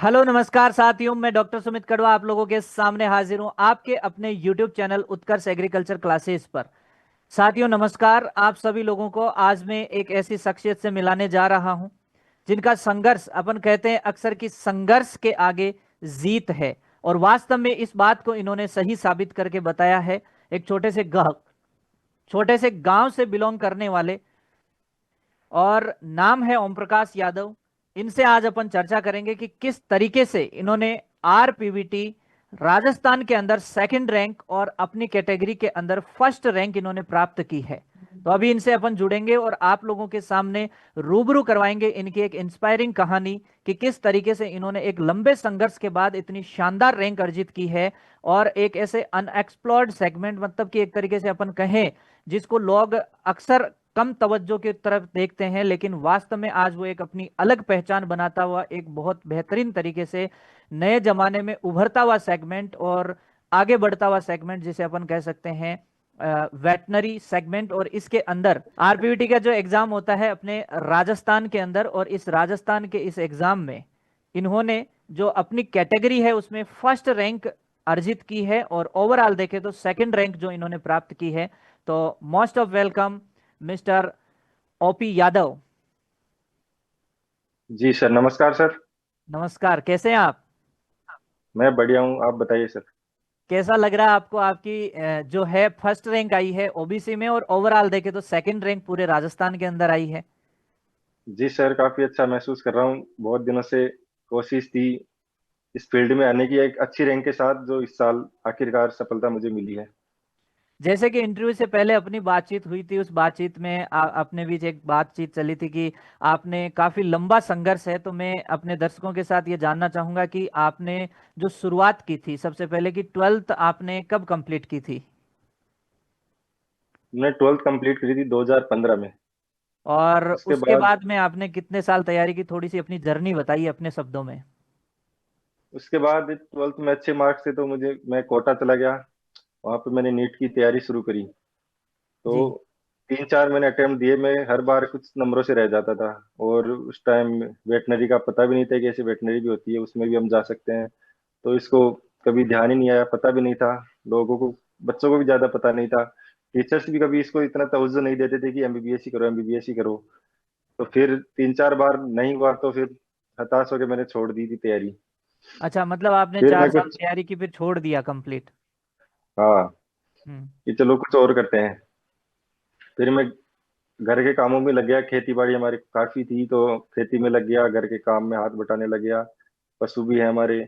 Hello नमस्कार साथियों, मैं डॉक्टर सुमित कड़वा आप लोगों के सामने हाजिर हूं आपके अपने यूट्यूब चैनल उत्कर्ष एग्रीकल्चर क्लासेस पर। साथियों नमस्कार, आप सभी लोगों को आज मैं एक ऐसी शख्सियत से मिलाने जा रहा हूं जिनका संघर्ष अपन कहते हैं अक्सर कि संघर्ष के आगे जीत है। और वास्तव में इस बात को इन्होंने सही साबित करके बताया है। एक छोटे से गांव से बिलोंग करने वाले, और नाम है ओम प्रकाश यादव। इनसे आज अपन चर्चा करेंगे कि किस तरीके से इन्होंने आरपीवीटी राजस्थान के अंदर सेकंड रैंक और अपनी कैटेगरी के अंदर फर्स्ट रैंक इन्होंने प्राप्त की है। तो अभी इनसे अपन जुड़ेंगे और आप लोगों के सामने रूबरू करवाएंगे इनकी एक इंस्पायरिंग कहानी कि किस तरीके से इन्होंने एक लंबे संघर्ष के बाद इतनी शानदार रैंक अर्जित की है। और एक ऐसे अनएक्सप्लोर्ड सेगमेंट, मतलब कि एक तरीके से अपन कहें जिसको लोग अक्सर कम तवज्जो की तरफ देखते हैं, लेकिन वास्तव में आज वो एक अपनी अलग पहचान बनाता हुआ एक बहुत बेहतरीन तरीके से नए जमाने में उभरता हुआ सेगमेंट और आगे बढ़ता हुआ सेगमेंट जिसे अपन कह सकते हैं वेटनरी सेगमेंट। और इसके अंदर आरपीवीटी का जो एग्जाम होता है अपने राजस्थान के अंदर, और इस राजस्थान के इस एग्जाम में इन्होंने जो अपनी कैटेगरी है उसमें फर्स्ट रैंक अर्जित की है, और ओवरऑल देखें तो सेकंड रैंक जो इन्होंने प्राप्त की है। तो most of welcome mister OP Yadav. जी सर, नमस्कार सर। नमस्कार, कैसे हैं आप? मैं बढ़िया हूँ, आप बताइए सर। कैसा लग रहा है आपको? आपकी जो है फर्स्ट रैंक आई है ओबीसी में, और ओवरऑल देखे तो सेकंड रैंक पूरे राजस्थान के अंदर आई है। जी सर, काफी अच्छा महसूस कर रहा हूँ। बहुत दिनों से कोशिश थी इस फील्ड में आने की, एक अच्छी रैंक के साथ, जो इस साल आखिरकार सफलता मुझे मिली है। जैसे कि इंटरव्यू से पहले अपनी बातचीत हुई थी, उस बातचीत में अपने बीच एक बातचीत चली थी कि आपने काफी लंबा संघर्ष है। तो मैं अपने दर्शकों के साथ ये जानना चाहूंगा कि आपने जो शुरुआत की थी सबसे पहले कि ट्वेल्थ आपने कब कंप्लीट की थी? मैंने 12th कंप्लीट करी थी 2015 में। और उसके उसके बाद बाद में आपने कितने साल तैयारी की? थोड़ी सी अपनी जर्नी बताइए अपने शब्दों में। उसके बाद 12th में अच्छे मार्क्स थे तो मैं कोटा चला गया। वहां पे मैंने नीट की तैयारी शुरू करी। तो जी। 3-4 मैंने अटेम्प्ट दिए, मैं हर बार कुछ नंबरों से रह जाता था। और उस टाइम वेटनरी का पता भी नहीं था कि ऐसी वेटनरी भी होती है, उसमें भी हम जा सकते हैं। तो इसको कभी ध्यान ही नहीं आया, पता भी नहीं था। लोगों को, बच्चों को भी ज्यादा पता नहीं था। टीचर्स भी कभी इसको इतना तवज्जो नहीं देते थे कि एमबीबीएस ही करो, एमबीबीएस ही करो। तो फिर 3-4 बार नहीं हुआ तो फिर हताश होकर मैंने छोड़ दी थी तैयारी। अच्छा, मतलब आपने फिर चार मैं साल कुछ, तैयारी की फिर छोड़ दिया कंप्लीट? हाँ, हम्म। कि चलो कुछ और करते हैं। फिर मैं घर के कामों में लग गया। खेती बाड़ी हमारी काफी थी तो खेती में लग गया, घर के काम में हाथ बटाने लग गया। पशु भी है हमारे।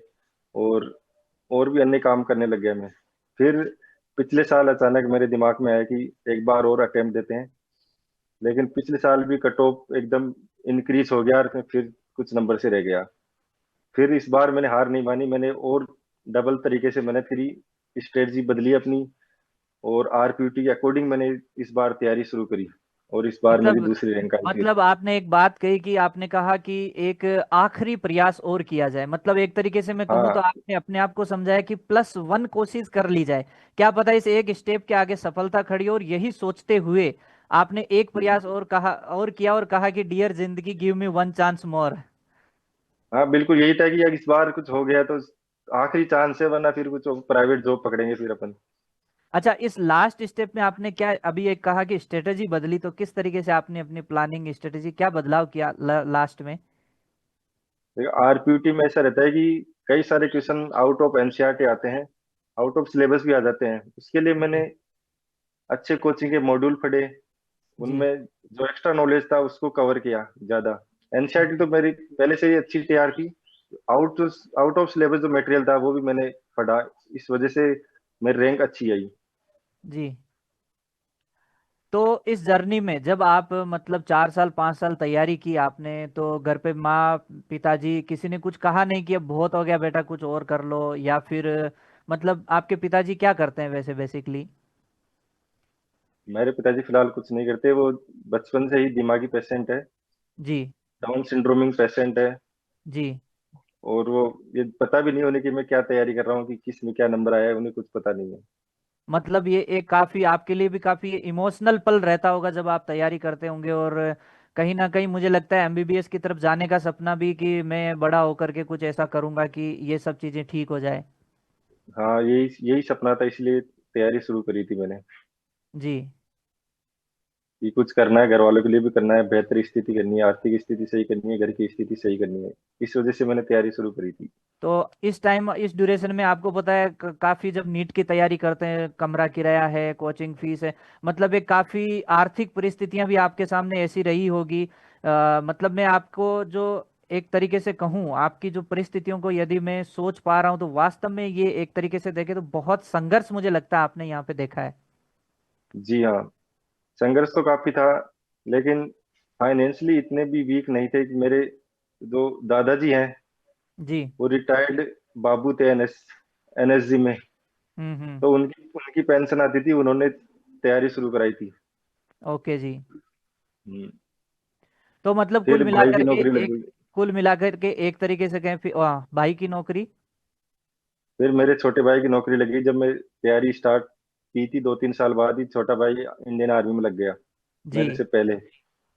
और और भी अन्य काम करने लग गया मैं। फिर पिछले साल अचानक मेरे दिमाग में आया कि एक बार और अटेम्प्ट देते हैं। लेकिन पिछले साल भी कट ऑफ एकदम इंक्रीज हो गया और मैं फिर कुछ नंबर से रह गया। फिर इस बार मैंने हार नहीं मानी, मैंने और डबल तरीके से मेहनत करी, स्ट्रेटजी बदली अपनी। और आरपीटी के अकॉर्डिंग मैंने इस बार तैयारी शुरू करी। और इस बार मेरी मतलब दूसरी रैंक आई फिर। मतलब आपने एक बात कही कि आपने कहा कि एक आखिरी प्रयास और किया जाए, मतलब एक तरीके से मैं कहूँ तो हाँ, आपने अपने आप को समझाया कि प्लस वन कोशिश कर ली जाए। क्या पता इस एक स्टेप के आगे सफलता खड़ी हो, और यही सोचते हुए आपने एक प्रयास और कहा और किया और कहा कि डियर जिंदगी गिव मी वन चांस मोर। हाँ, बिल्कुल यही था कि यार इस बार कुछ हो गया तो आखिरी चांस है, वरना फिर कुछ प्राइवेट जॉब पकड़ेंगे फिर अपन। अच्छा, इस लास्ट स्टेप में आपने क्या अभी एक कहा कि स्ट्रेटेजी बदली, तो किस तरीके से आपने अपनी प्लानिंग स्ट्रेटेजी क्या बदलाव किया लास्ट में? आरपीटी में ऐसा रहता है कि कई सारे क्वेश्चन आउट ऑफ एनसीईआरटी आते हैं, आउट ऑफ सिलेबस भी आ जाते हैं। उसके लिए मैंने जी। अच्छे कोचिंग के मॉड्यूल पढ़े। जी। उनमें जो एक्स्ट्रा नॉलेज था उसको कवर किया ज्यादा। एनसीईआरटी तो मेरी पहले से ही अच्छी तैयार थी। आउट आउट ऑफ सिलेबस जो मटेरियल था वो भी मैंने पढ़ा। इस वजह से मेरी रैंक अच्छी आई। जी। तो इस जर्नी में जब आप मतलब 4 साल 5 साल तैयारी की आपने, तो घर पे माँ पिताजी किसी ने कुछ कहा नहीं कि अब बहुत हो गया बेटा कुछ और कर लो, या फिर मतलब आपके पिताजी क्या करते हैं वैसे बेसिकली? मेरे पिताजी फिलहाल कुछ नहीं करते, वो बचपन से ही दिमागी पेशेंट है, जी। डाउन सिंड्रोमिंग पेशेंट है। जी। और वो, ये पता भी नहीं उन्हें कि मैं क्या तैयारी कर रहा हूँ, कि किस में क्या नंबर आया है, उन्हें कुछ पता नहीं है। मतलब ये एक काफी आपके लिए भी काफी इमोशनल पल रहता होगा जब आप तैयारी करते होंगे, और कहीं ना कहीं मुझे लगता है एमबीबीएस की तरफ जाने का सपना भी, कि मैं बड़ा होकर के कुछ ऐसा करूंगा कि ये सब चीजें ठीक हो जाए। हाँ, यही यही सपना था, इसलिए तैयारी शुरू करी थी मैंने जी। कि कुछ करना है, घर वालों के लिए भी करना है, बेहतर स्थिति करनी है, आर्थिक स्थिति सही करनी है, घर की स्थिति सही करनी है। इस वजह से मैंने तैयारी शुरू करी थी। तो इस टाइम, इस ड्यूरेशन में आपको पता है काफी जब नीट की तैयारी करते हैं, कमरा किराया है, कोचिंग फीस है, मतलब एक काफी आर्थिक परिस्थितियां भी आपके सामने ऐसी रही होगी। मतलब मैं आपको जो एक तरीके से कहूँ, आपकी जो परिस्थितियों को यदि मैं सोच पा रहा हूँ, तो वास्तव में ये एक तरीके से देखे तो बहुत संघर्ष मुझे लगता है आपने यहाँ पे देखा है। जी हाँ, संघर्ष तो काफी था, लेकिन फाइनेंशियली इतने भी वीक नहीं थे कि मेरे जो दादाजी हैं जी। वो रिटायर्ड बाबू थे एनएसजी में। हम्म। तो उनकी उनकी पेंशन आती थी, उन्होंने तैयारी शुरू कराई थी। ओके जी। हम्म, तो मतलब कुल फिर भाई मिलाकर की के नौकरी लग एक, गई। कुल मिलाकर के एक तरीके से कहें, भाई की नौकरी। फिर मेरे छोटे भाई की नौकरी लगी जब मैं तैयारी स्टार्ट की थी, 2-3 साल बाद ही छोटा भाई इंडियन आर्मी में लग गया जी। मेरे से पहले।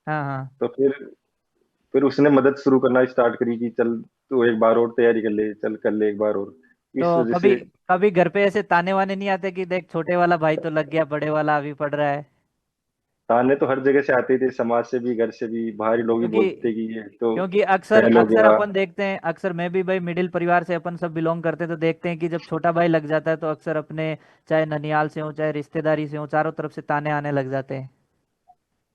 हाँ हाँ। तो फिर उसने मदद शुरू करना स्टार्ट करी कि चल तू एक बार और तैयारी कर ले, चल कर ले एक बार और। इस तो वजह कभी से कभी घर पे ऐसे ताने वाने नहीं आते कि देख छोटे वाला भाई तो लग गया, बड़े वाला अभी पढ़ रहा है? ताने तो हर जगह से आते थे, समाज से भी, घर से भी, बाहरी लोग ही क्योंकि बोलते कि ये तो क्योंकि अक्सर फेल हो अक्सर गया। अपन देखते हैं, अक्सर मैं भी भाई मिडिल परिवार से अपन सब बिलोंग करते हैं, तो देखते हैं कि जब छोटा भाई लग जाता है तो अक्सर अपने, चाहे ननियाल से हो चाहे रिश्तेदारी से हो, चारों तरफ से ताने आने लग जाते हैं।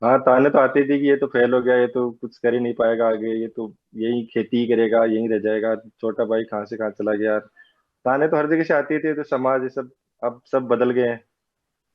हाँ, ताने तो आते थे कि ये तो फेल हो गया, ये तो कुछ कर ही नहीं पाएगा आगे, ये तो यही खेती ही करेगा, यही रह जाएगा, छोटा भाई कहाँ से कहाँ चला गया। ताने तो हर जगह से आते थे, तो समाज ये सब अब सब बदल गए हैं।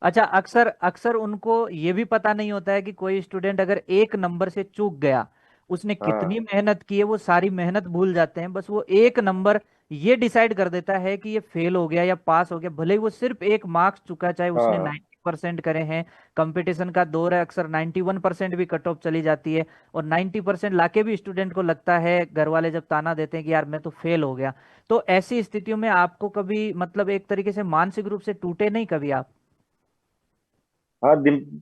अच्छा, अक्सर अक्सर उनको ये भी पता नहीं होता है कि कोई स्टूडेंट अगर एक नंबर से चूक गया, उसने कितनी हाँ मेहनत की है वो सारी मेहनत भूल जाते हैं, बस वो एक नंबर ये डिसाइड कर देता है कि ये फेल हो गया या पास हो गया, भले ही वो सिर्फ एक मार्क्स चुका, चाहे उसने हाँ 90% करे हैं। कंपटीशन का दौर है, अक्सर 91% भी कट ऑफ चली जाती है, और 90% लाके भी स्टूडेंट को लगता है, घर वाले जब ताना देते हैं कि यार मैं तो फेल हो गया। तो ऐसी स्थितियों में आपको कभी मतलब एक तरीके से मानसिक रूप से टूटे नहीं कभी आप? हाँ,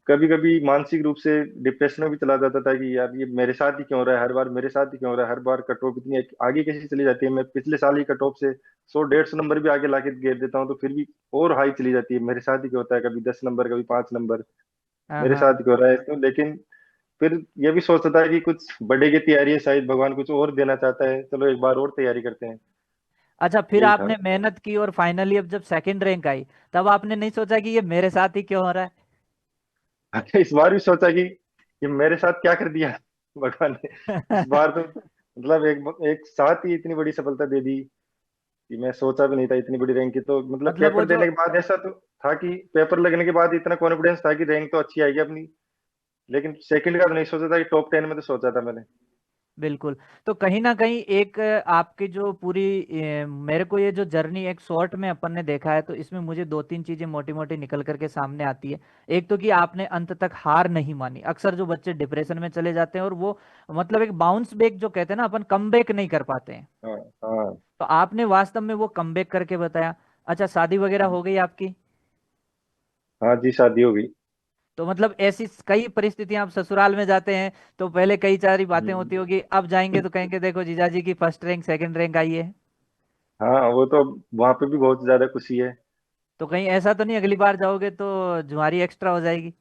कभी कभी मानसिक रूप से डिप्रेशन में भी चला जाता था कि यार ये मेरे साथ ही क्यों हो रहा है, हर बार मेरे साथ ही क्यों हो रहा है, हर बार कट ऑफ इतनी आगे कैसे चली जाती है। मैं पिछले साल ही कट ऑफ से 100-150 नंबर भी आगे लाके घेर देता हूँ, तो फिर भी और हाई चली जाती है। मेरे साथ ही क्यों होता है, कभी 10 नंबर, कभी 5 नंबर, हाँ मेरे साथ हाँ। ही क्यों हो रहा है तो। लेकिन फिर ये भी सोचता था कि कुछ बड़े की तैयारी है, शायद भगवान कुछ और देना चाहता है, चलो एक बार और तैयारी करते हैं। अच्छा, फिर यही था। आपने मेहनत की और फाइनली अब जब सेकंड रैंक आई, तब आपने नहीं सोचा कि ये मेरे साथ ही क्यों हो रहा है? अच्छा, इस बार भी सोचा कि ये मेरे साथ क्या कर दिया भगवान ने। इस बार तो मतलब एक एक साथ ही इतनी बड़ी सफलता दे दी कि मैं सोचा भी नहीं था इतनी बड़ी रैंक की। तो मतलब मतलब वो पेपर जो, देने के बाद ऐसा तो था कि पेपर लगने के बाद इतना कॉन्फिडेंस था कि रैंक तो अच्छी आएगी अपनी, लेकिन सेकंड का तो नहीं सोचा था, कि टॉप 10 में तो सोचा था मैंने। बिल्कुल। तो कहीं ना कहीं एक आपकी जो पूरी मेरे को ये जो जर्नी एक शॉर्ट में अपन ने देखा है, तो इसमें मुझे दो तीन चीजें मोटी मोटी निकल करके सामने आती है। एक तो कि आपने अंत तक हार नहीं मानी। अक्सर जो बच्चे डिप्रेशन में चले जाते हैं और वो मतलब एक बाउंस बैक जो कहते हैं ना, अपन कम बैक नहीं कर पाते हैं, हाँ हाँ। तो आपने वास्तव में वो कम बैक करके बताया। अच्छा, शादी वगैरह हो गई आपकी? हाँ जी, शादी हो गई। तो मतलब ऐसी कई परिस्थितियां, आप ससुराल में जाते हैं तो पहले कई सारी बातें होती हम्म। होगी, अब जाएंगे तो कहेंगे देखो जीजाजी की फर्स्ट रैंक सेकंड रैंक आई है। हाँ, वो तो वहां पे भी बहुत ज्यादा खुशी है। तो कहीं ऐसा तो नहीं अगली बार जाओगे तो जुआरी एक्स्ट्रा हो जाएगी?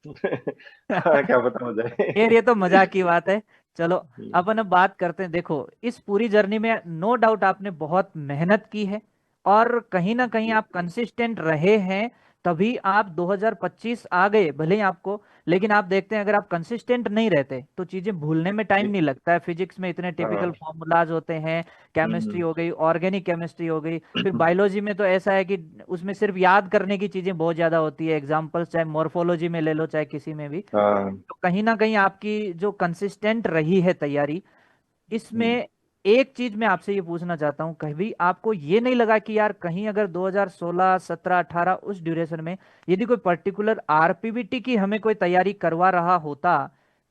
हाँ, क्या पता हो जाए। खैर ये तो मजाक की बात है। चलो, हम्म, अपन अब बात करते हैं। देखो, इस पूरी जर्नी में नो डाउट आपने बहुत मेहनत की है, और कहीं ना कहीं जी। आप कंसिस्टेंट रहे हैं, तभी आप 2025 आ गए भले ही आपको। लेकिन आप देखते हैं, अगर आप कंसिस्टेंट नहीं रहते तो चीजें भूलने में टाइम नहीं लगता है। फिजिक्स में इतने टिपिकल हाँ। फॉर्मूलाज होते हैं, केमिस्ट्री हम्म। हो गई, ऑर्गेनिक केमिस्ट्री हो गई, फिर बायोलॉजी में तो ऐसा है कि उसमें सिर्फ याद करने की चीजें बहुत ज्यादा होती है, एग्जाम्पल्स चाहे मॉर्फोलॉजी में ले लो चाहे किसी में भी। हाँ। तो कहीं ना कहीं आपकी जो कंसिस्टेंट रही है तैयारी, हम्म। इसमें एक चीज मैं आपसे ये पूछना चाहता हूं, कभी आपको ये नहीं लगा कि यार कहीं अगर 2016 17 18 उस ड्यूरेशन में यदि कोई पर्टिकुलर आरपीवीटी की हमें कोई तैयारी करवा रहा होता,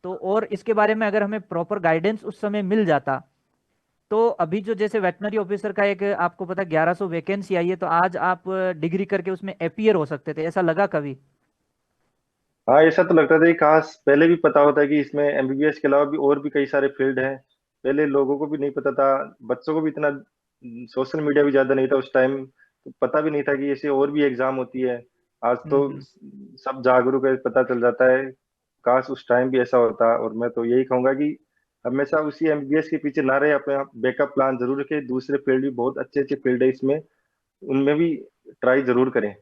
तो और इसके बारे में अगर हमें प्रॉपर गाइडेंस उस समय मिल जाता, तो अभी जो जैसे वेटनरी ऑफिसर का एक आपको पता 1100 वैकेंसी आई है, तो आज आप डिग्री करके उसमें अपियर हो सकते थे, ऐसा लगा कभी? हाँ, ऐसा तो लगता था कि काश पहले भी पता होता है कि इसमें एमबीबीएस के अलावा भी और भी कई सारे फील्ड हैं। पहले लोगों को भी नहीं पता था, बच्चों को भी इतना सोशल मीडिया भी ज्यादा नहीं था उस टाइम, तो पता भी नहीं था कि ऐसे और भी एग्जाम होती है। आज तो हम्म। सब जागरूक है, पता चल जाता है। काश उस टाइम भी ऐसा होता। और मैं तो यही कहूंगा कि हमेशा उसी एमबीबीएस के पीछे ना रहे, अपने बैकअप प्लान जरूर रखें। दूसरे फील्ड भी बहुत अच्छे अच्छे फील्ड है इसमें, उनमें भी ट्राई जरूर करें।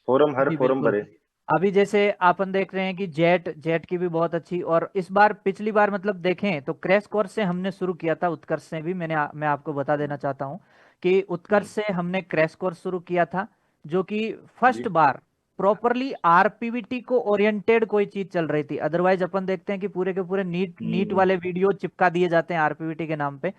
फॉर्म, हर जी फॉर्म बिल्कुल। भरे। अभी जैसे अपन देख रहे हैं कि जेट जेट की भी बहुत अच्छी, और इस बार पिछली बार मतलब देखें तो क्रैश कोर्स से हमने शुरू किया था, उत्कर्ष से भी मैं आपको बता देना चाहता हूँ कि उत्कर्ष हम्म, से हमने क्रैश कोर्स शुरू किया था, जो कि फर्स्ट जी। बार प्रॉपरली आरपीवीटी को ओरिएंटेड कोई चीज चल रही थी। अदरवाइज अपन देखते हैं कि पूरे के पूरे नीट नीट हम्म, वाले वीडियो चिपका दिए जाते हैं आरपीवीटी के नाम पे।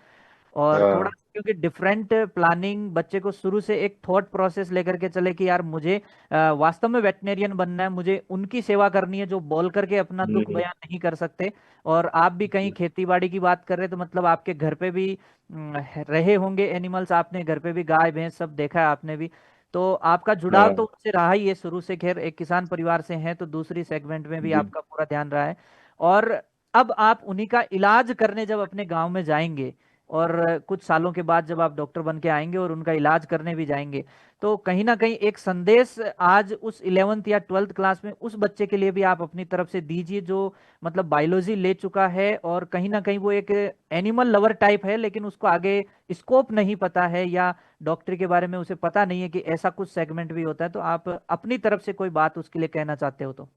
और थोड़ा हाँ, क्योंकि डिफरेंट प्लानिंग, बच्चे को शुरू से एक थॉट प्रोसेस लेकर के चले कि यार मुझे वास्तव में वेटनेरियन बनना है, मुझे उनकी सेवा करनी है जो बोल करके अपना दुख हम्म, बयान नहीं कर सकते। और आप भी कहीं जी, खेती बाड़ी की बात कर रहे हैं तो मतलब आपके घर पे भी रहे होंगे एनिमल्स, आपने घर पे भी गाय भैंस सब देखा है आपने भी। तो आपका जुड़ाव तो हाँ, उनसे रहा ही है शुरू से, खैर एक किसान परिवार से हैं तो दूसरी सेगमेंट में भी जी, आपका पूरा ध्यान रहा है। और अब आप उन्हीं का इलाज करने जब अपने गांव में जाएंगे, और कुछ सालों के बाद जब आप डॉक्टर बन के आएंगे और उनका इलाज करने भी जाएंगे, तो कहीं ना कहीं एक संदेश आज उस 11th या 12th क्लास में उस बच्चे के लिए भी आप अपनी तरफ से दीजिए, जो मतलब बायोलॉजी ले चुका है और कहीं ना कहीं वो एक एनिमल लवर टाइप है, लेकिन उसको आगे स्कोप नहीं पता है या डॉक्टरी के बारे में उसे पता नहीं है कि ऐसा कुछ सेगमेंट भी होता है। तो आप अपनी तरफ से कोई बात उसके लिए कहना चाहते हो तो?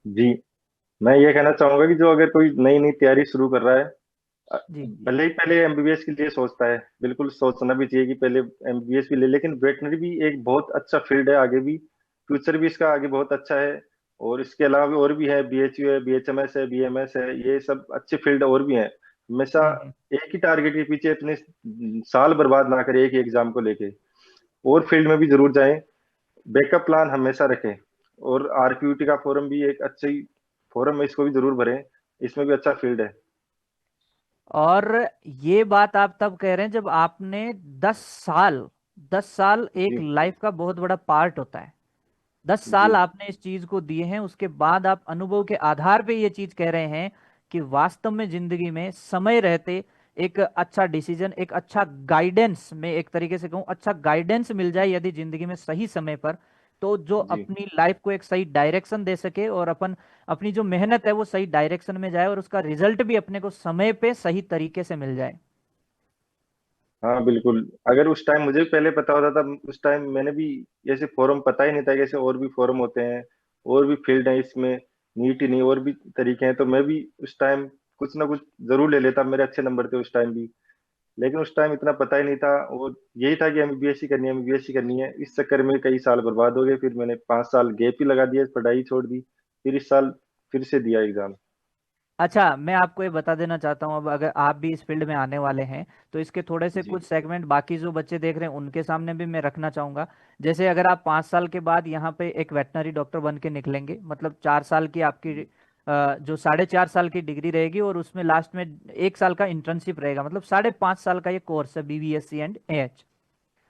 जी। मैं ये कहना चाहूंगा कि जो अगर कोई नई नई तैयारी शुरू कर रहा है, अ, जी जी। भले ही पहले एमबीबीएस के लिए सोचता है, बिल्कुल सोचना भी चाहिए कि पहले एमबीबीएस भी ले, लेकिन वेटनरी भी एक बहुत अच्छा फील्ड है, आगे भी फ्यूचर भी इसका आगे बहुत अच्छा है। और इसके अलावा भी और भी है, बीएचयू है, बीएचएमएस है, बीएमएस है, ये सब अच्छे फील्ड और भी हैं। हमेशा हम्म। एक ही टारगेट के पीछे इतने साल बर्बाद ना करें एक ही एग्जाम को लेके, और फील्ड में भी जरूर जाएं। बैकअप प्लान हमेशा रखें। और आरपीयूटी का फॉर्म भी एक अच्छा ही फॉर्म है, इसको भी जरूर भरें। इसमें भी अच्छा फील्ड है। और ये बात आप तब कह रहे हैं जब आपने 10 साल, 10 साल एक जी, लाइफ का बहुत बड़ा पार्ट होता है, 10 साल जी, आपने इस चीज को दिए हैं, उसके बाद आप अनुभव के आधार पे ये चीज कह रहे हैं कि वास्तव में जिंदगी में समय रहते एक अच्छा डिसीजन, एक अच्छा गाइडेंस, में एक तरीके से कहूं अच्छा गाइडेंस मिल जाए यदि जिंदगी में सही समय पर, तो जो जी। अपनी लाइफ को एक सही डायरेक्शन दे सके और अपन अपनी जो मेहनत है वो सही डायरेक्शन में जाए और उसका रिजल्ट भी अपने को समय पे सही तरीके से मिल जाए। हाँ, बिल्कुल। अगर उस टाइम मुझे भी पहले पता होता था, उस टाइम मैंने भी ऐसे फॉर्म पता ही नहीं था कि ऐसे और भी फॉर्म होते हैं, और भी फील्ड है इसमें, नीट ही नहीं और भी तरीके हैं, तो मैं भी उस टाइम कुछ ना कुछ जरूर ले लेता। मेरे अच्छे नंबर थे उस टाइम भी, लेकिन उस टाइम इतना पता ही नहीं था। और यही था कि एमबीबीएस ही करनी है, एमबीबीएस ही करनी है। इस चक्कर में कई साल बर्बाद हो गए, फिर मैंने 5 साल गैप ही लगा दिया, पढ़ाई छोड़ दी। फिर इस साल फिर से दिया एग्जाम। अच्छा, मैं आपको ये बता देना चाहता हूँ, अब अगर आप भी इस फील्ड में आने वाले हैं तो इसके थोड़े से जी, कुछ सेगमेंट बाकी जो बच्चे देख रहे हैं उनके सामने भी मैं रखना चाहूंगा। जैसे अगर आप 5 साल के बाद यहाँ पे एक वेटनरी डॉक्टर बन के निकलेंगे, मतलब 4 साल की आपकी जो 4.5 साल की डिग्री रहेगी और उसमें लास्ट में 1 साल का इंटर्नशिप रहेगा, मतलब 5.5 साल का ये कोर्स है बीबीएससी एंड एएच।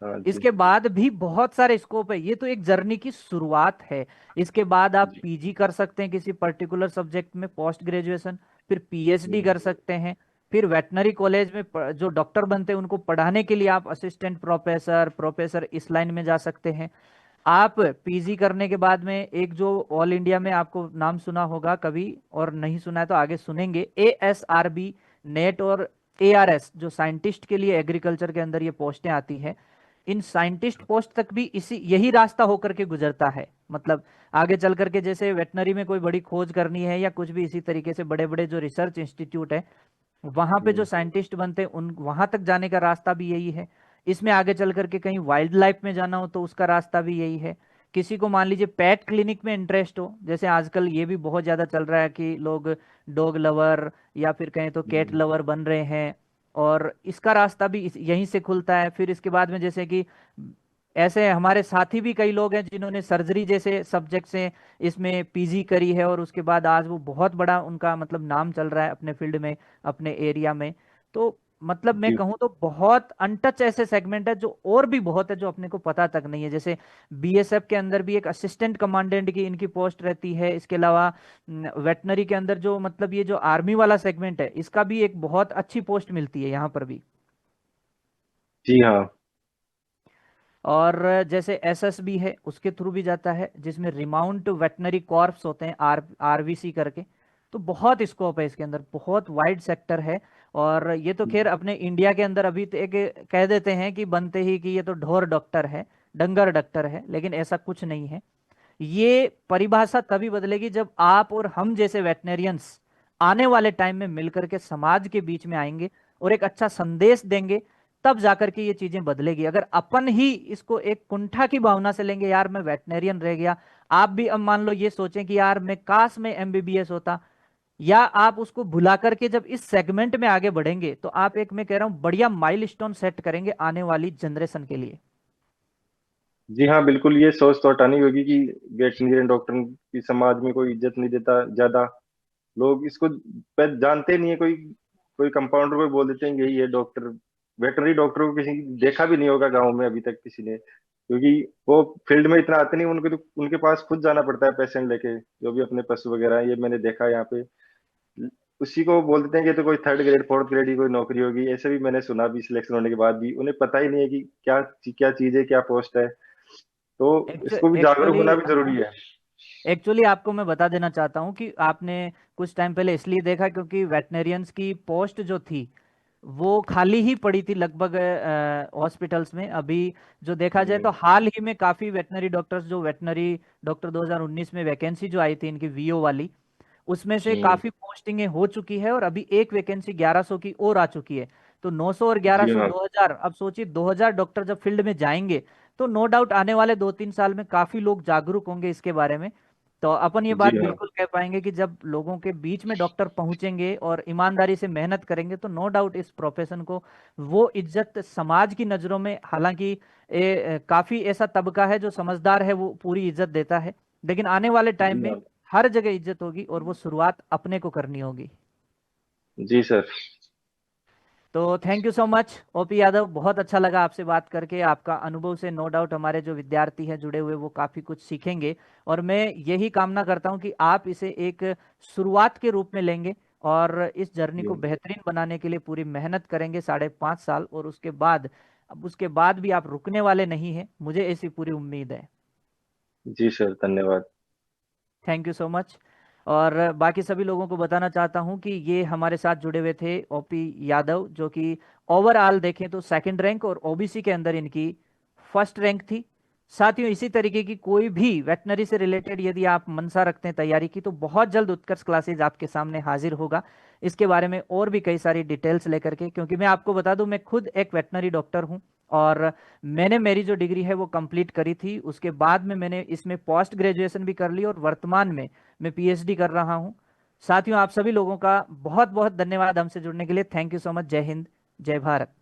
हाँ, जी, इसके बाद भी बहुत सारे स्कोप है, ये तो एक जर्नी की शुरुआत है। इसके बाद आप जी, पीजी कर सकते हैं किसी पर्टिकुलर सब्जेक्ट में, पोस्ट ग्रेजुएशन, फिर पीएचडी हम्म, कर सकते हैं, फिर वेटनरी कॉलेज में जो डॉक्टर बनते हैं उनको पढ़ाने के लिए आप असिस्टेंट प्रोफेसर प्रोफेसर इस लाइन में जा सकते हैं। आप पीजी करने के बाद में एक जो ऑल इंडिया में आपको नाम सुना होगा कभी, और नहीं सुना है तो आगे सुनेंगे, एएसआरबी नेट और एआरएस, जो साइंटिस्ट के लिए एग्रीकल्चर के अंदर ये पोस्टें आती हैं, इन साइंटिस्ट पोस्ट तक भी इसी यही रास्ता होकर के गुजरता है। मतलब आगे चल करके जैसे वेटनरी में कोई बड़ी खोज करनी है या कुछ भी इसी तरीके से बड़े बड़े जो रिसर्च इंस्टीट्यूट है वहां पे जो हम्म, साइंटिस्ट बनते हैं उन वहां तक जाने का रास्ता भी यही है। इसमें आगे चल करके कहीं वाइल्ड लाइफ में जाना हो तो उसका रास्ता भी यही है। किसी को मान लीजिए पेट क्लिनिक में इंटरेस्ट हो, जैसे आजकल ये भी बहुत ज्यादा चल रहा है कि लोग डॉग लवर या फिर कहें तो कैट हम्म, लवर बन रहे हैं, और इसका रास्ता भी यहीं से खुलता है। फिर इसके बाद में जैसे कि ऐसे हमारे साथी भी कई लोग हैं जिन्होंने सर्जरी जैसे सब्जेक्ट से इसमें पीजी करी है और उसके बाद आज वो बहुत बड़ा उनका मतलब नाम चल रहा है अपने फील्ड में, अपने एरिया में। तो मतलब मैं जी कहूँ तो बहुत अनटच ऐसे सेगमेंट है जो और भी बहुत है जो अपने को पता तक नहीं है। जैसे बीएसएफ के अंदर भी एक असिस्टेंट कमांडेंट की इनकी पोस्ट रहती है। इसके अलावा वेटनरी के अंदर जो मतलब ये जो आर्मी वाला सेगमेंट है इसका भी एक बहुत अच्छी पोस्ट मिलती है यहाँ पर भी। जी हाँ। और जैसे एसएसबी है उसके थ्रू भी जाता है, जिसमें रिमाउंट वेटनरी कॉर्प्स होते हैं, आरवीसी करके। तो बहुत स्कोप है इसके अंदर, बहुत वाइड सेक्टर है। और ये तो खैर अपने इंडिया के अंदर अभी तो एक कह देते हैं कि बनते ही कि ये तो ढोर डॉक्टर है, डंगर डॉक्टर है, लेकिन ऐसा कुछ नहीं है। ये परिभाषा तभी बदलेगी जब आप और हम जैसे वेटनेरियंस आने वाले टाइम में मिलकर के समाज के बीच में आएंगे और एक अच्छा संदेश देंगे, तब जाकर के ये चीजें बदलेगी। अगर अपन ही इसको एक कुंठा की भावना से लेंगे, यार मैं वेटनेरियन रह गया, आप भी अब मान लो ये सोचें कि यार मैं काश में एमबीबीएस होता, या आप उसको भुला करके जब इस सेगमेंट में आगे बढ़ेंगे, तो आप एक, मैं कह रहा हूं, बढ़िया माइलस्टोन सेट करेंगे आने वाली जनरेशन के लिए। जी हाँ, बिल्कुल ये सोच तो हटानी होगी कि वेटरनरी डॉक्टर की समाज में कोई इज्जत नहीं देता ज्यादा। लोग इसको जानते नहीं है। कोई कोई कंपाउंडर को बोल देते हैं यही है डॉक्टर। वेटरनरी डॉक्टर को किसी देखा भी नहीं होगा गांव में अभी तक किसी ने, क्योंकि वो फील्ड में इतना आते नहीं। उनके तो उनके पास खुद जाना पड़ता है पेशेंट लेके, जो भी अपने पशु वगैरह हैं, ये मैंने देखा है यहाँ पे। उसी को बोल देते हैं कि ये तो कोई थर्ड ग्रेड फोर्थ ग्रेड की कोई नौकरी होगी। ऐसे भी मैंने सुना भी, सिलेक्शन होने के बाद भी उन्हें पता ही नहीं है कि क्या क्या चीज है, क्या पोस्ट है। तो इसको भी जागरूक एक्चुअली होना भी जरूरी है। एक्चुअली आपको मैं बता देना चाहता हूँ कि आपने कुछ टाइम पहले इसलिए देखा क्योंकि वेटनेरियंस की पोस्ट जो थी वो खाली ही पड़ी थी लगभग हॉस्पिटल्स में। अभी जो देखा जाए तो जी हाल ही में काफी वेटनरी डॉक्टर्स, जो वेटनरी डॉक्टर 2019 में वैकेंसी जो आई थी इनकी वीओ वाली, उसमें से हम्म। काफी पोस्टिंगें हो चुकी है और अभी एक वैकेंसी 1100 की और आ चुकी है। तो 900 और जी 1100 हाँ। 2000, अब सोचिए 2000 डॉक्टर जब फील्ड में जाएंगे तो नो डाउट आने वाले 2-3 साल में काफी लोग जागरूक होंगे इसके बारे में। तो अपन ये जी बात हाँ। बिल्कुल कह पाएंगे कि जब लोगों के बीच में डॉक्टर पहुंचेंगे और ईमानदारी से मेहनत करेंगे तो नो डाउट इस प्रोफेशन को वो इज्जत समाज की नजरों में, हालांकि काफी ऐसा तबका है जो समझदार है वो पूरी इज्जत देता है, लेकिन आने वाले टाइम जी में हाँ। हर जगह इज्जत होगी और वो शुरुआत अपने को करनी होगी। जी सर। तो thank you so much OP Yadav, बहुत अच्छा लगा आपसे बात करके। आपका अनुभव से नो डाउट हमारे जो विद्यार्थी हैं जुड़े हुए वो काफ़ी कुछ सीखेंगे। और मैं यही कामना करता हूं कि आप इसे एक शुरुआत के रूप में लेंगे और इस जर्नी जी। को बेहतरीन बनाने के लिए पूरी मेहनत करेंगे 5.5 साल, और उसके बाद, अब उसके बाद भी आप रुकने वाले नहीं हैं, मुझे ऐसी पूरी उम्मीद है। जी सर, धन्यवाद। Thank you so much. और बाकी सभी लोगों को बताना चाहता हूं कि ये हमारे साथ जुड़े हुए थे ओपी यादव, जो कि ओवरऑल देखें तो सेकंड रैंक और ओबीसी के अंदर इनकी फर्स्ट रैंक थी। साथियों, इसी तरीके की कोई भी वेटनरी से रिलेटेड यदि आप मनसा रखते हैं तैयारी की, तो बहुत जल्द उत्कर्ष क्लासेज आपके सामने हाजिर होगा इसके बारे में और भी कई सारी डिटेल्स लेकर के। क्योंकि मैं आपको बता दूं, मैं खुद एक वेटनरी डॉक्टर हूं और मैंने मेरी जो डिग्री है वो कंप्लीट करी थी, उसके बाद में मैंने इसमें पोस्ट ग्रेजुएशन भी कर ली और वर्तमान में मैं पीएचडी कर रहा हूं। साथियों, आप सभी लोगों का बहुत बहुत धन्यवाद हमसे जुड़ने के लिए। Thank you so much. जय हिंद, जय भारत।